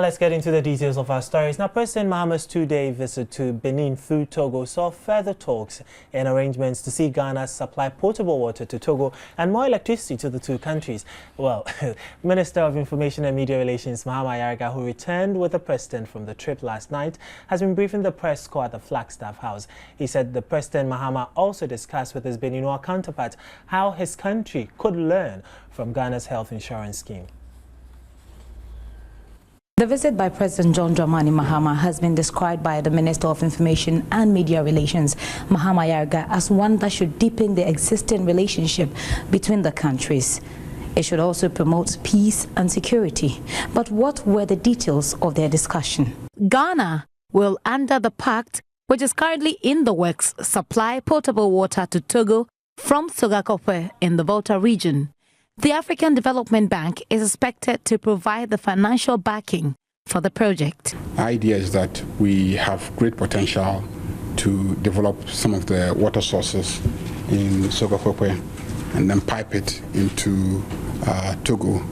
let's get into the details of our stories. Now, President Mahama's two-day visit to Benin through Togo saw further talks and arrangements to see Ghana supply potable water to Togo and more electricity to the two countries. Well, Minister of Information and Media Relations Mahama Ayariga, who returned with the president from the trip last night, has been briefing the press corps at the Flagstaff House. He said the President Mahama also discussed with his Beninois counterpart how his country could learn from Ghana's health insurance scheme. The visit by President John Dramani Mahama has been described by the Minister of Information and Media Relations, Mahama Ayariga, as one that should deepen the existing relationship between the countries. It should also promote peace and security. But what were the details of their discussion? Ghana will, under the pact, which is currently in the works, supply potable water to Togo from Sogakope in the Volta region. The African Development Bank is expected to provide the financial backing for the project. The idea is that we have great potential to develop some of the water sources in Sogakope and then pipe it into Togo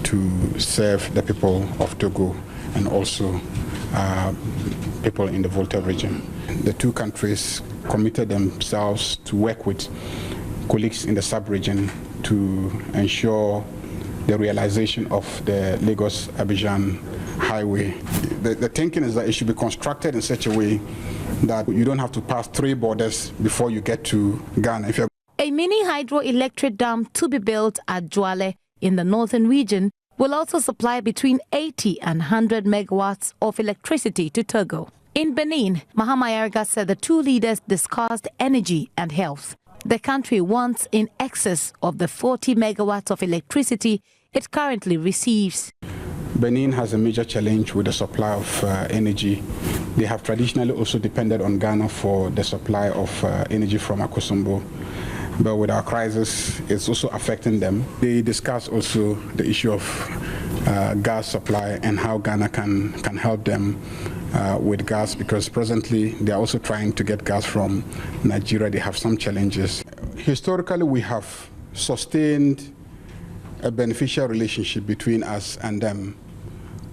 to serve the people of Togo and also people in the Volta region. The two countries committed themselves to work with colleagues in the sub-region to ensure the realization of the Lagos-Abidjan highway. The thinking is that it should be constructed in such a way that you don't have to pass 3 borders before you get to Ghana. A mini hydroelectric dam to be built at Juale in the northern region will also supply between 80 and 100 megawatts of electricity to Togo. In Benin, Mahama Ayariga said the two leaders discussed energy and health. The country wants in excess of the 40 megawatts of electricity it currently receives. Benin has a major challenge with the supply of energy. They have traditionally also depended on Ghana for the supply of energy from Akosombo. But with our crisis, it's also affecting them. They discuss also the issue of gas supply and how Ghana can help them with gas, because presently they are also trying to get gas from Nigeria. They have some challenges. Historically, we have sustained a beneficial relationship between us and them.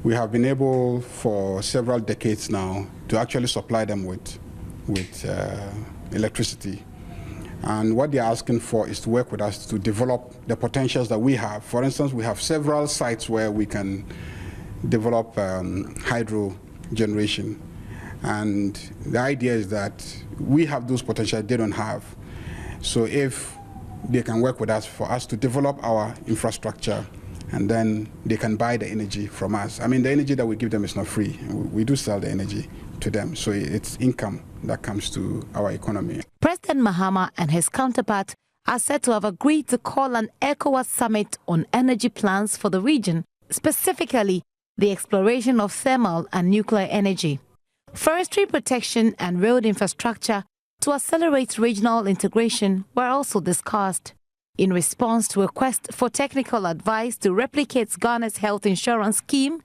We have been able for several decades now to actually supply them with electricity. And what they're asking for is to work with us to develop the potentials that we have. For instance, we have several sites where we can develop hydro generation. And the idea is that we have those potentials they don't have. So if they can work with us for us to develop our infrastructure, and then they can buy the energy from us. I mean, the energy that we give them is not free. We do sell the energy to them. So it's income that comes to our economy. President Mahama and his counterpart are said to have agreed to call an ECOWAS summit on energy plans for the region, specifically the exploration of thermal and nuclear energy. Forestry protection and road infrastructure to accelerate regional integration were also discussed. In response to a request for technical advice to replicate Ghana's health insurance scheme,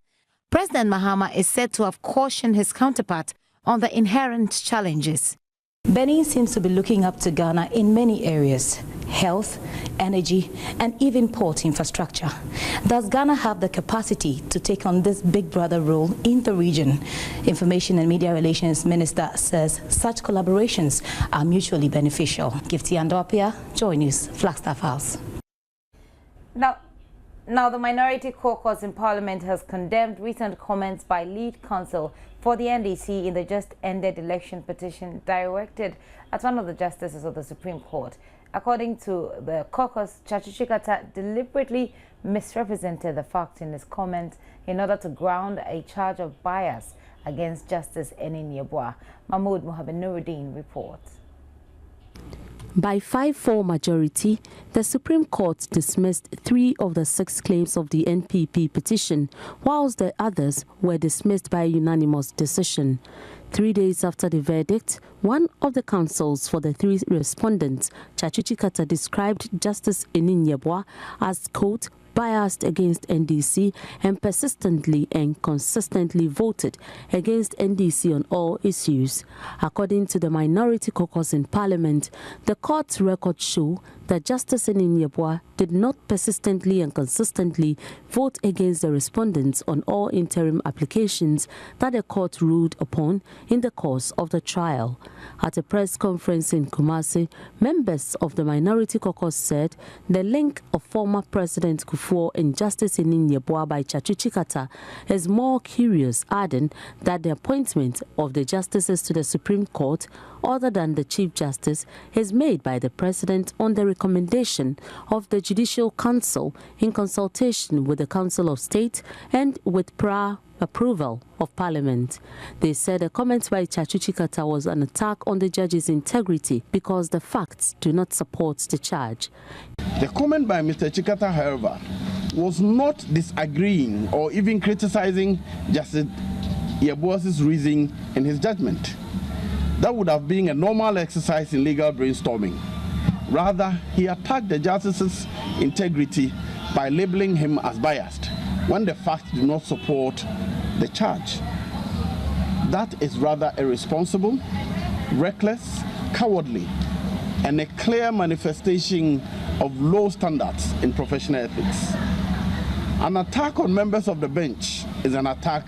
President Mahama is said to have cautioned his counterpart on the inherent challenges. Benin seems to be looking up to Ghana in many areas: health, energy, and even port infrastructure. Does Ghana have the capacity to take on this big brother role in the region? Information and Media Relations Minister says such collaborations are mutually beneficial. Gifty Andopia, Joy News, Flagstaff House. Now, the Minority Caucus in Parliament has condemned recent comments by lead counsel for the NDC in the just-ended election petition directed at one of the justices of the Supreme Court. According to the caucus, Chachuchi Kata deliberately misrepresented the fact in his comment in order to ground a charge of bias against Justice Enin Yeboah. Mahmoud Mohamed Nuruddin reports. By 5-4 majority, the Supreme Court dismissed 3 of the 6 claims of the NPP petition, whilst the others were dismissed by a unanimous decision. 3 days after the verdict, one of the counsels for the 3 respondents, Chachuchi Kata, described Justice Enin Yeboah as, quote, biased against NDC and persistently and consistently voted against NDC on all issues. According to the Minority Caucus in Parliament, the court's records show that Justice Enin Yeboah did not persistently and consistently vote against the respondents on all interim applications that the court ruled upon in the course of the trial. At a press conference in Kumasi, members of the Minority Caucus said the link of former President Kufuor and Justice Enin Yeboah by Chachu Chikata is more curious, adding that the appointment of the justices to the Supreme Court, other than the Chief Justice, is made by the President on the recommendation of the Judicial Council in consultation with the Council of State and with prior approval of Parliament. They said a comment by Chachu Chikata was an attack on the judge's integrity because the facts do not support the charge. The comment by Mr. Chikata, however, was not disagreeing or even criticizing Justice Yeboah's reasoning in his judgment. That would have been a normal exercise in legal brainstorming. Rather, he attacked the justice's integrity by labeling him as biased when the facts do not support the charge. That is rather irresponsible, reckless, cowardly, and a clear manifestation of low standards in professional ethics. An attack on members of the bench is an attack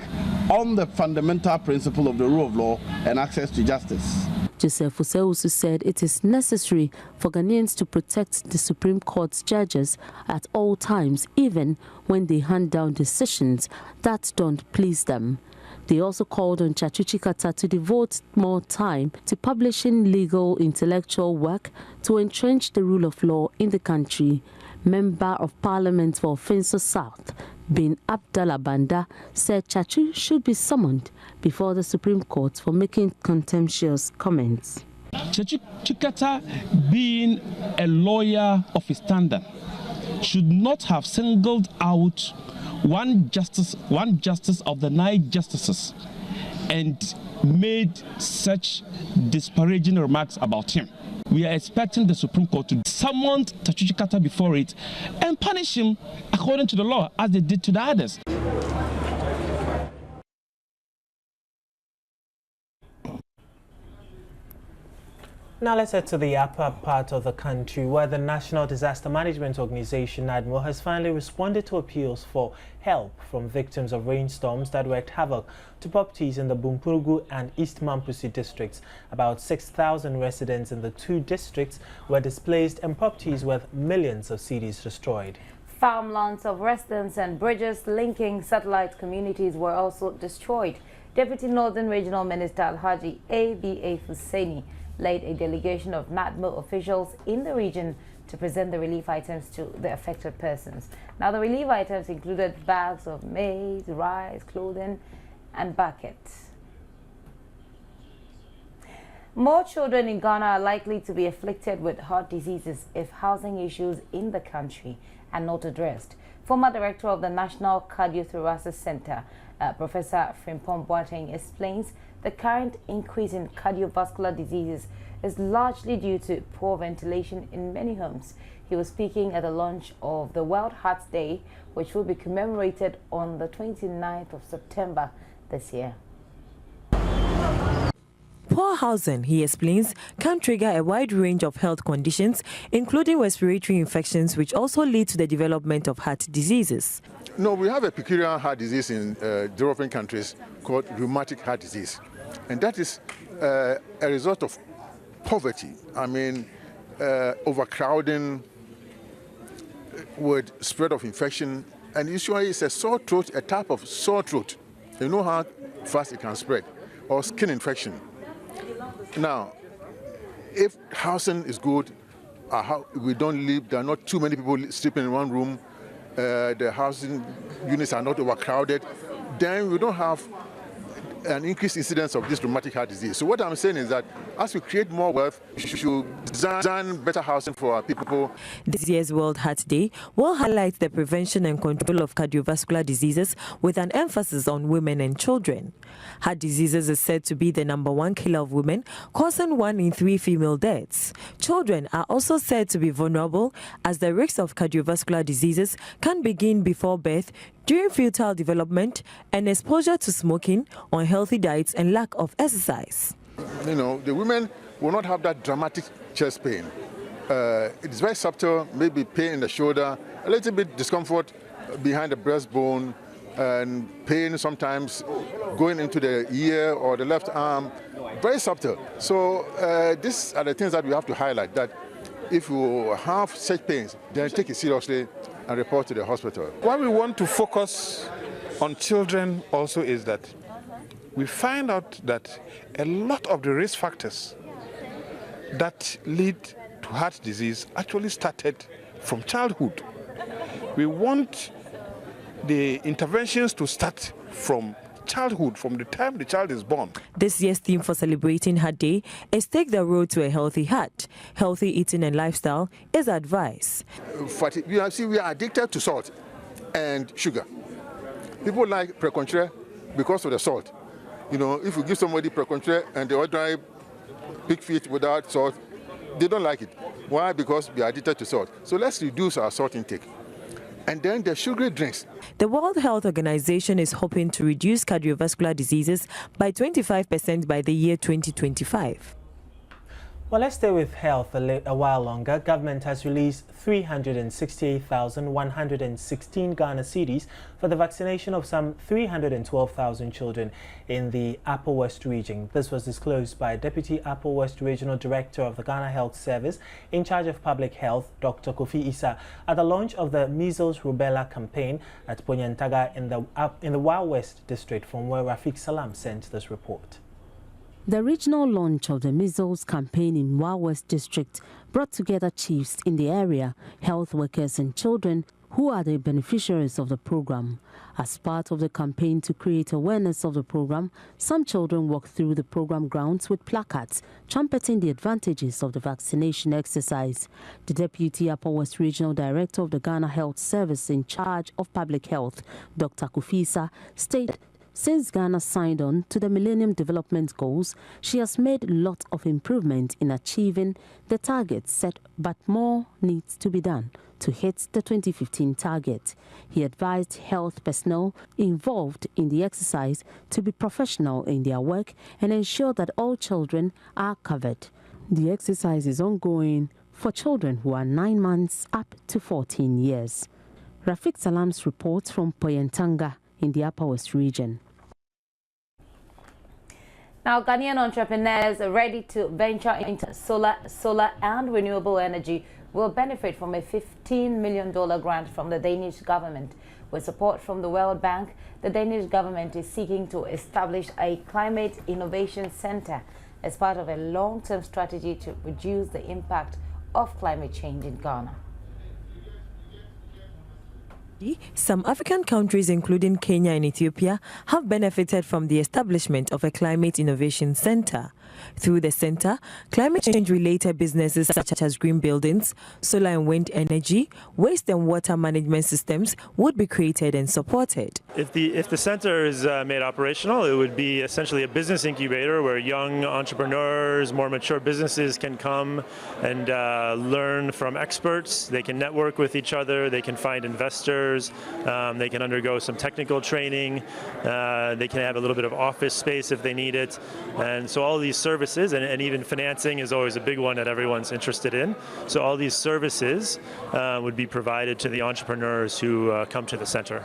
on the fundamental principle of the rule of law and access to justice. Joseph Oseusu said it is necessary for Ghanaians to protect the Supreme Court's judges at all times, even when they hand down decisions that don't please them. They also called on Chachu Chikata to devote more time to publishing legal intellectual work to entrench the rule of law in the country. Member of Parliament for Finso South, Bin Abdallah Banda, said Chachu should be summoned before the Supreme Court for making contemptuous comments. Chachu Chikata, being a lawyer of his standard, should not have singled out one justice of the 9 justices and made such disparaging remarks about him. We are expecting the Supreme Court to summon Chachu Chikata before it and punish him according to the law, as they did to the others. Now let's head to the upper part of the country, where the National Disaster Management Organization, NADMO, has finally responded to appeals for help from victims of rainstorms that wreaked havoc to properties in the Bumpurugu and East Mampusi districts. About 6,000 residents in the 2 districts were displaced and properties worth millions of cedis destroyed. Farmlands of residents and bridges linking satellite communities were also destroyed. Deputy Northern Regional Minister Alhaji A.B.A. Hussaini led a delegation of NADMO officials in the region to present the relief items to the affected persons. Now, the relief items included bags of maize, rice, clothing, and buckets. More children in Ghana are likely to be afflicted with heart diseases if housing issues in the country are not addressed. Former director of the National Cardiothoracic Center, Professor Frimpong Boateng, explains the current increase in cardiovascular diseases is largely due to poor ventilation in many homes. He was speaking at the launch of the World Heart Day, which will be commemorated on the 29th of September this year. Poor housing, he explains, can trigger a wide range of health conditions, including respiratory infections, which also lead to the development of heart diseases. No, we have a peculiar heart disease in developing countries called rheumatic heart disease. And that is a result of poverty. I mean, overcrowding with spread of infection. And usually it's a sore throat, a type of sore throat. You know how fast it can spread, or skin infection. Now, if housing is good, we don't live, there are not too many people sleeping in one room, the housing units are not overcrowded, then we don't have an increased incidence of this rheumatic heart disease. So what I'm saying is that as we create more wealth, we should design better housing for our people. This year's World Heart Day will highlight the prevention and control of cardiovascular diseases with an emphasis on women and children. Heart diseases is said to be the #1 killer of women, causing 1 in 3 female deaths. Children are also said to be vulnerable, as the risk of cardiovascular diseases can begin before birth, during fetal development, and exposure to smoking, unhealthy diets, and lack of exercise. You know, the women will not have that dramatic chest pain. It's very subtle, maybe pain in the shoulder, a little bit discomfort behind the breastbone, and pain sometimes going into the ear or the left arm, very subtle. So these are the things that we have to highlight, that if you have such pains, then take it seriously and report to the hospital. Why we want to focus on children also is that we find out that a lot of the risk factors that lead to heart disease actually started from childhood. We want the interventions to start from childhood, from the time the child is born. This year's theme for celebrating Heart Day is Take the Road to a Healthy Heart. Healthy eating and lifestyle is advice. We are addicted to salt and sugar. People like Precontre because of the salt. You know, if you give somebody Precontre and the ordinary pig feet without salt, they don't like it. Why? Because we are addicted to salt. So let's reduce our salt intake. And then the sugary drinks. The World Health Organization is hoping to reduce cardiovascular diseases by 25% by the year 2025. Well, let's stay with health a while longer. Government has released 368,116 Ghana cedis for the vaccination of some 312,000 children in the Upper West region. This was disclosed by Deputy Upper West Regional Director of the Ghana Health Service in charge of public health, Dr. Kofi Issa, at the launch of the Measles Rubella campaign at Ponyantaga in the Wild West district, from where Rafiq Salam sent this report. The regional launch of the measles campaign in Wild West District brought together chiefs in the area, health workers and children who are the beneficiaries of the program. As part of the campaign to create awareness of the program, some children walked through the program grounds with placards trumpeting the advantages of the vaccination exercise. The Deputy Upper West Regional Director of the Ghana Health Service in charge of public health, Dr. Kofi Issa, stated since Ghana signed on to the Millennium Development Goals, she has made a lot of improvement in achieving the targets set, but more needs to be done to hit the 2015 target. He advised health personnel involved in the exercise to be professional in their work and ensure that all children are covered. The exercise is ongoing for children who are 9 months up to 14 years. Rafiq Salam's report from Ponyantaga in the Upper West region. Now, Ghanaian entrepreneurs are ready to venture into solar and renewable energy will benefit from a $15 million grant from the Danish government. With support from the World Bank, the Danish government is seeking to establish a climate innovation center as part of a long-term strategy to reduce the impact of climate change in Ghana. Some African countries, including Kenya and Ethiopia, have benefited from the establishment of a climate innovation center. Through the center, climate change-related businesses such as green buildings, solar and wind energy, waste and water management systems would be created and supported. If the center is made operational, it would be essentially a business incubator where young entrepreneurs, more mature businesses can come and learn from experts. They can network with each other. They can find investors. They can undergo some technical training. They can have a little bit of office space if they need it. And so all these services, and even financing is always a big one that everyone's interested in. So all these services would be provided to the entrepreneurs who come to the center.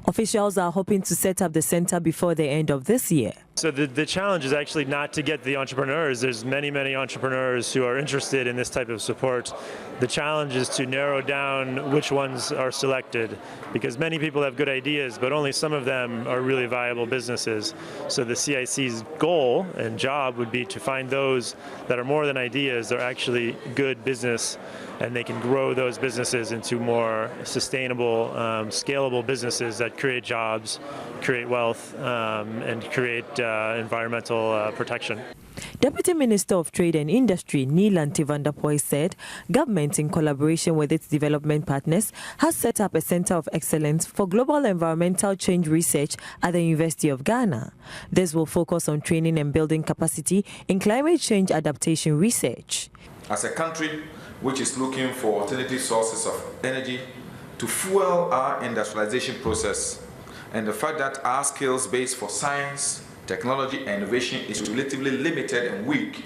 Officials are hoping to set up the center before the end of this year. So the challenge is actually not to get the entrepreneurs. There's many entrepreneurs who are interested in this type of support. The challenge is to narrow down which ones are selected, because many people have good ideas, but only some of them are really viable businesses. So the CIC's goal and job would be to find those that are more than ideas, they're actually good business, and they can grow those businesses into more sustainable, scalable businesses that create jobs, create wealth, and create environmental protection. Deputy Minister of Trade and Industry Neelanti van der Poy said government, in collaboration with its development partners, has set up a Center of Excellence for Global Environmental Change Research at the University of Ghana. This will focus on training and building capacity in climate change adaptation research. As a country which is looking for alternative sources of energy to fuel our industrialization process, and the fact that our skills base for science, technology and innovation is relatively limited and weak,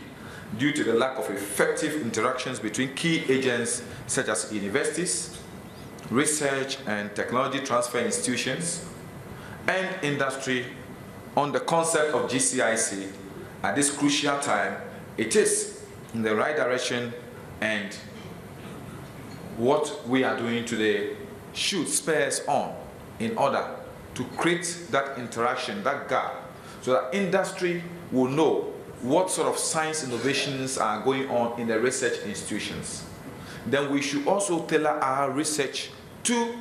due to the lack of effective interactions between key agents such as universities, research and technology transfer institutions, and industry on the concept of GCIC. At this crucial time, it is in the right direction, and what we are doing today should spur us on in order to create that interaction, that gap, so that industry will know what sort of science innovations are going on in the research institutions. Then we should also tailor our research to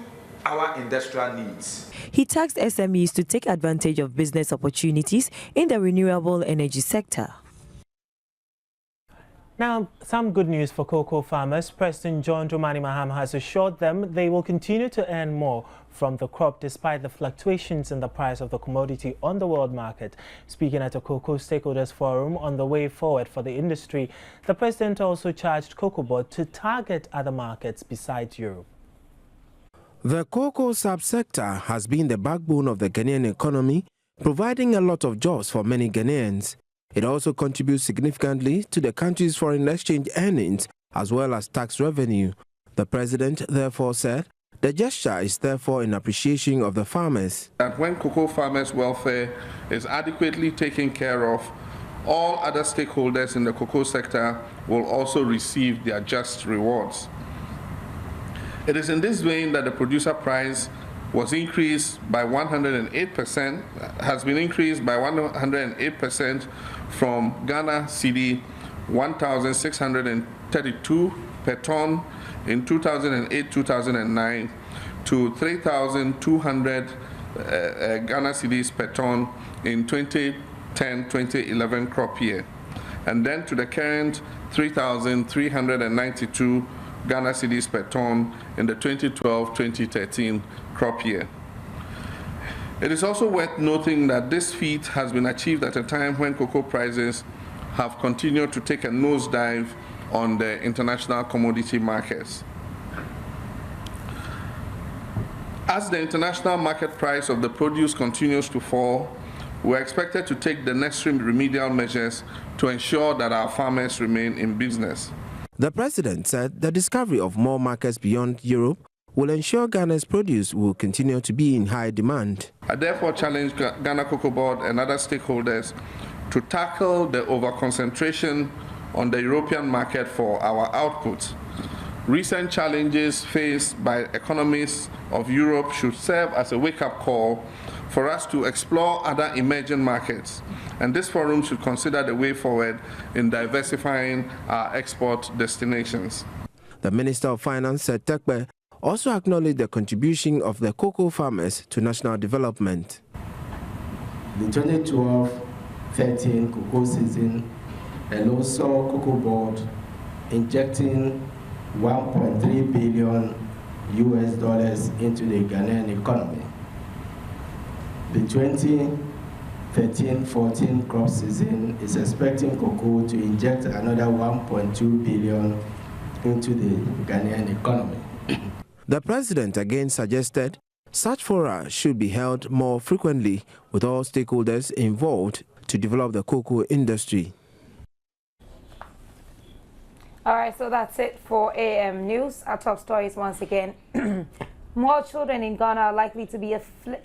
our industrial needs. He tasked SMEs to take advantage of business opportunities in the renewable energy sector. Now, some good news for cocoa farmers. President John Dramani Mahama has assured them they will continue to earn more from the crop despite the fluctuations in the price of the commodity on the world market. Speaking at a Cocoa Stakeholders Forum on the way forward for the industry, the president also charged Cocoa Board to target other markets besides Europe. The cocoa subsector has been the backbone of the Ghanaian economy, providing a lot of jobs for many Ghanaians. It also contributes significantly to the country's foreign exchange earnings as well as tax revenue. The president therefore said the gesture is therefore in appreciation of the farmers. That when cocoa farmers' welfare is adequately taken care of, all other stakeholders in the cocoa sector will also receive their just rewards. It is in this vein that the producer price was increased by 108%, has been increased by 108% from Ghana cedi 1,632 per ton in 2008-2009 to 3,200 Ghana cedis per ton in 2010-2011 crop year, and then to the current 3,392 Ghana cedis per ton in the 2012-2013 crop year. It is also worth noting that this feat has been achieved at a time when cocoa prices have continued to take a nosedive on the international commodity markets. As the international market price of the produce continues to fall, we are expected to take the necessary remedial measures to ensure that our farmers remain in business. The president said the discovery of more markets beyond Europe will ensure Ghana's produce will continue to be in high demand. I therefore challenge Ghana Cocoa Board and other stakeholders to tackle the over-concentration on the European market for our output. Recent challenges faced by economies of Europe should serve as a wake-up call for us to explore other emerging markets, and this forum should consider the way forward in diversifying our export destinations. The Minister of Finance, Seth Terkper, also acknowledged the contribution of the cocoa farmers to national development. The 2012-13 cocoa season alone saw Cocoa Board injecting $1.3 billion into the Ghanaian economy. The 2013-14 crop season is expecting cocoa to inject another $1.2 billion into the Ghanaian economy. The president again suggested such fora should be held more frequently with all stakeholders involved to develop the cocoa industry. All right, so that's it for AM News. Our top stories once again. More children in Ghana are likely to be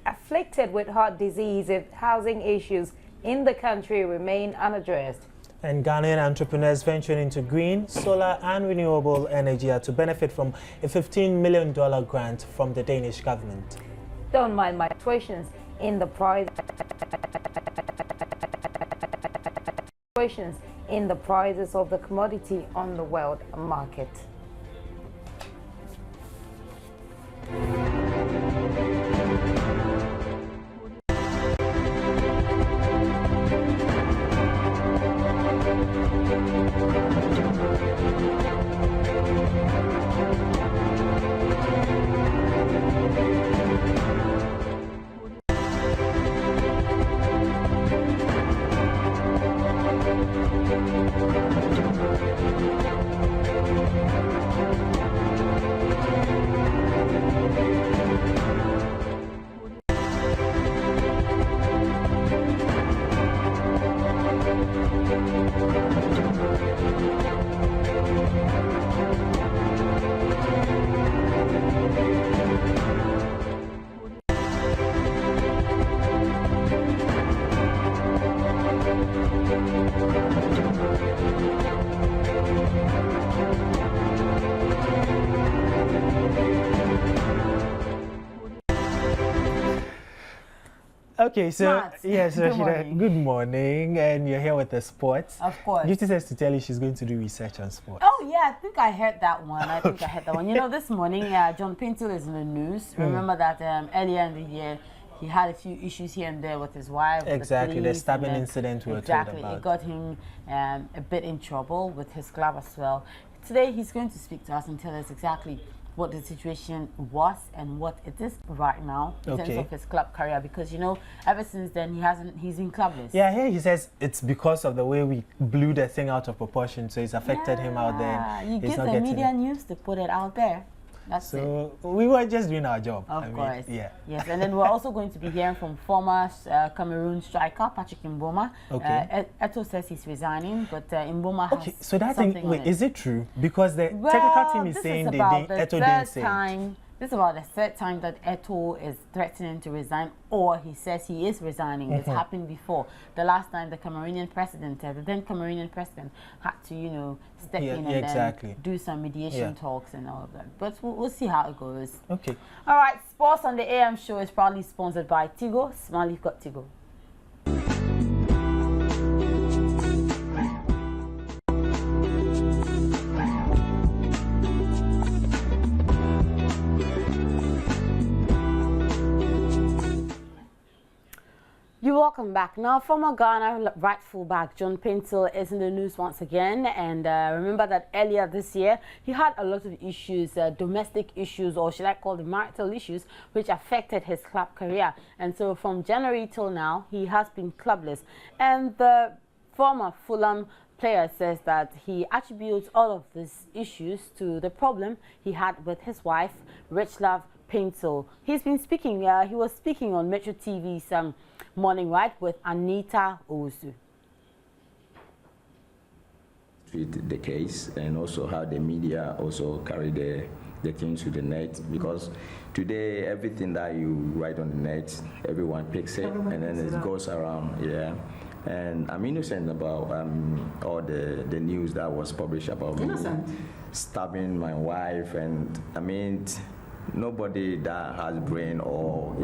afflicted with heart disease if housing issues in the country remain unaddressed. And Ghanaian entrepreneurs venturing into green, solar and renewable energy are to benefit from a $15 million grant from the Danish government. Don't mind my fluctuations in the prices of the commodity on the world market. Okay, so Matt, yes, good Rashida, morning. good morning, and you're here with the sports. Of course. Gifty says to tell you she's going to do research on sports. Oh yeah, I think I heard that one. I think I heard that one. You know, this morning, John Pinto is in the news. Remember that earlier in the year, he had a few issues here and there with his wife. Exactly, the stabbing then, incident we were exactly, told about. it got him a bit in trouble with his club as well. Today, he's going to speak to us and tell us exactly what the situation was and what it is right now in terms of his club career, because you know ever since then he's been clubless. Yeah, here he says it's because of the way we blew the thing out of proportion, so it's affected him out there. You get the media news to put it out there. That's so we were just doing our job. Of course. Yeah. Yes, and then we're also going to be hearing from former Cameroon striker Patrick Mboma. Eto'o says he's resigning, but Mboma has so that thing, wait, is it true? Because the technical team is saying Eto'o didn't say it. This is about the third time that Eto'o is threatening to resign, or he says he is resigning. It's happened before. The last time the Cameroonian president, the then Cameroonian president, had to, you know, step in and then do some mediation talks and all of that. But we'll see how it goes. Okay. All right, Sports on the AM show is proudly sponsored by Tigo. Smiley got Tigo. You're welcome back. Now, former Ghana right fullback John Pinto is in the news once again. And remember that earlier this year, he had a lot of issues, domestic issues, or should I call them marital issues, which affected his club career. And so from January till now, he has been clubless. And the former Fulham player says that he attributes all of these issues to the problem he had with his wife, Richlove Pinto. He's been speaking, he was speaking on Metro TV's Morning Right with Anita Owusu. Treat the case and also how the media also carry the things to the net, because today everything that you write on the net, everyone picks it and then it goes around. And I'm innocent about all the news that was published about me stabbing my wife, and I mean nobody that has brain or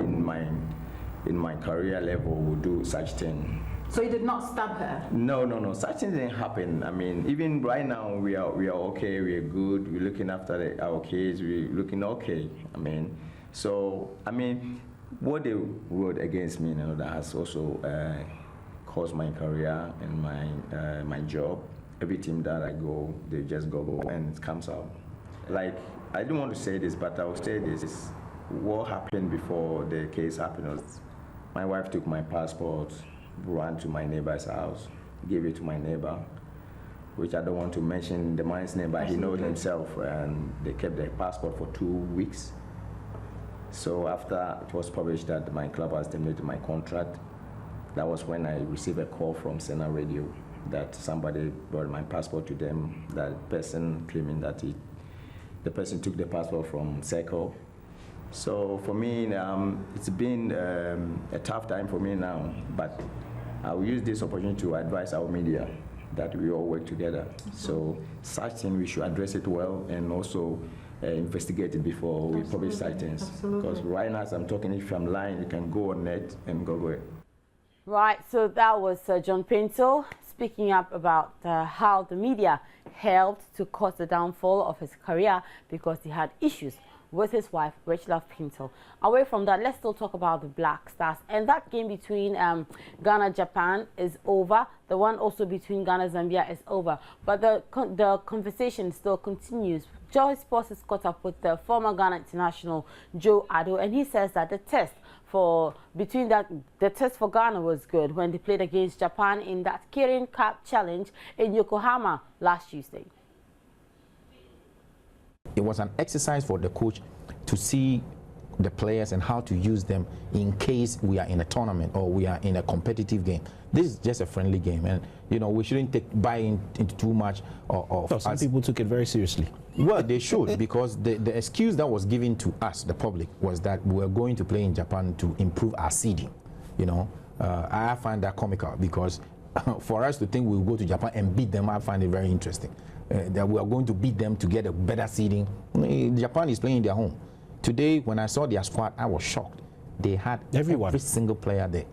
in my career level would do such thing. So you did not stab her? No. Such things didn't happen. I mean, even right now we are okay. We are good. We're looking after our kids. We're looking okay. I mean, so I mean, what they wrote against me, you know, that has also caused my career and my job. Every team that I go, they just go and it comes out. Like, I don't want to say this, but I will say this. What happened before the case happened was my wife took my passport, ran to my neighbor's house, gave it to my neighbor, which I don't want to mention the man's name, but he knows himself, and they kept the passport for 2 weeks. So after it was published that my club has terminated my contract, that was when I received a call from Sena Radio that somebody brought my passport to them, that person claiming that the person took the passport from Seco. So for me, it's been a tough time for me now, but I will use this opportunity to advise our media that we all work together. So such things, we should address it well and also investigate it before we publish such things. Because right now, as I'm talking, if I'm lying, you can go on net and Google it. Right, so that was John Pinto speaking up about how the media helped to cause the downfall of his career because he had issues with his wife, Richlove Pinto. Away from that, let's still talk about the Black Stars. And that game between Ghana-Japan is over. The one also between Ghana-Zambia is over. But the conversation still continues. Joy Sports has caught up with the former Ghana international Joe Ado, and he says that the test for Ghana was good when they played against Japan in that Kirin Cup Challenge in Yokohama last Tuesday. It was an exercise for the coach to see the players and how to use them in case we are in a tournament or we are in a competitive game. This is just a friendly game, and you know we shouldn't buy into too much of some people took it very seriously. Well, they should, because the excuse that was given to us, the public, was that we were going to play in Japan to improve our seeding. You know, I find that comical, because for us to think we'll go to Japan and beat them, I find it very interesting. That we are going to beat them to get a better seeding. Japan is playing in their home. Today, when I saw their squad, I was shocked. They had every single player there.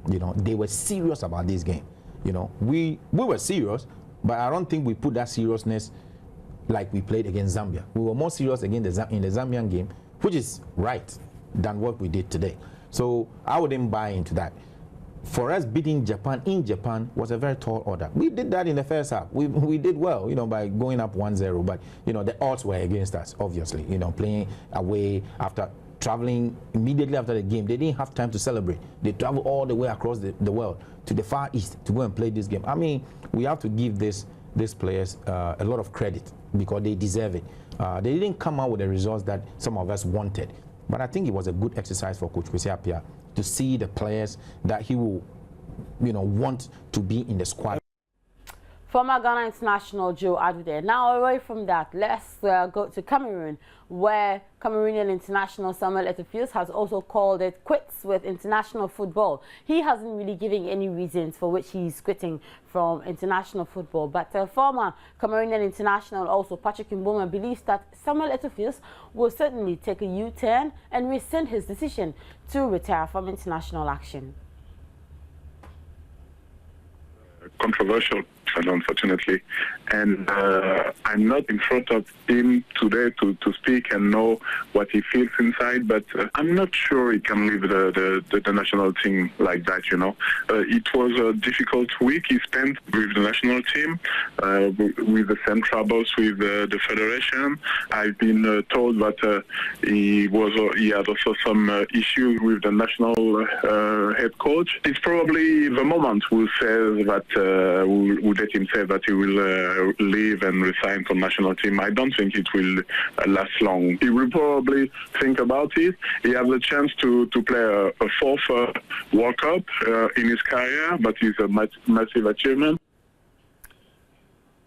You know, they were serious about this game. You know, we were serious, but I don't think we put that seriousness like we played against Zambia. We were more serious against in the Zambian game, which is right, than what we did today. So I wouldn't buy into that. For us, beating Japan in Japan was a very tall order. We did that in the first half. We did well, you know, by going up 1-0, but, you know, the odds were against us, obviously. You know, playing away after traveling immediately after the game. They didn't have time to celebrate. They traveled all the way across the world to the Far East to go and play this game. I mean, we have to give these players a lot of credit because they deserve it. They didn't come out with the results that some of us wanted. But I think it was a good exercise for Coach Kwesi Appiah to see the players that he will, you know, want to be in the squad. Former Ghana international Joe Adude. Now away from that, let's go to Cameroon, where Cameroonian international Samuel Eto'o has also called it quits with international football. He hasn't really given any reasons for which he's quitting from international football, but former Cameroonian international also Patrick Mboma believes that Samuel Eto'o will certainly take a U-turn and rescind his decision to retire from international action. Controversial, unfortunately, and I'm not in front of him today to speak and know what he feels inside, but I'm not sure he can leave the national team like that, you know. It was a difficult week he spent with the national team, with the same troubles with the federation. I've been told that he had also some issues with the national head coach. It's probably the moment we'll say that we'll let him say that he will leave and resign from national team. I don't think it will last long. He will probably think about it. He has a chance to play a fourth World Cup in his career, but it's a massive achievement.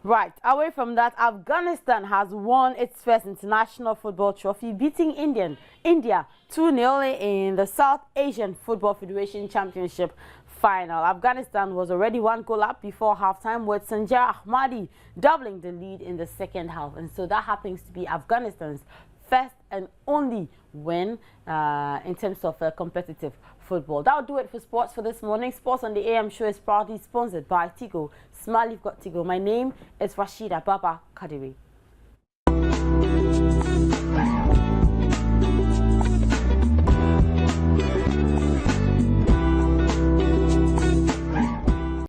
Right, away from that, Afghanistan has won its first international football trophy, beating India 2-0 in the South Asian Football Federation Championship final. Afghanistan was already 1 goal up before halftime, with Sanjay Ahmadi doubling the lead in the second half. And so that happens to be Afghanistan's first and only win in terms of competitive football. That'll do it for sports for this morning. Sports on the AM show is proudly sponsored by Tigo. Smile, you've got Tigo. My name is Rashida Baba Kadiri.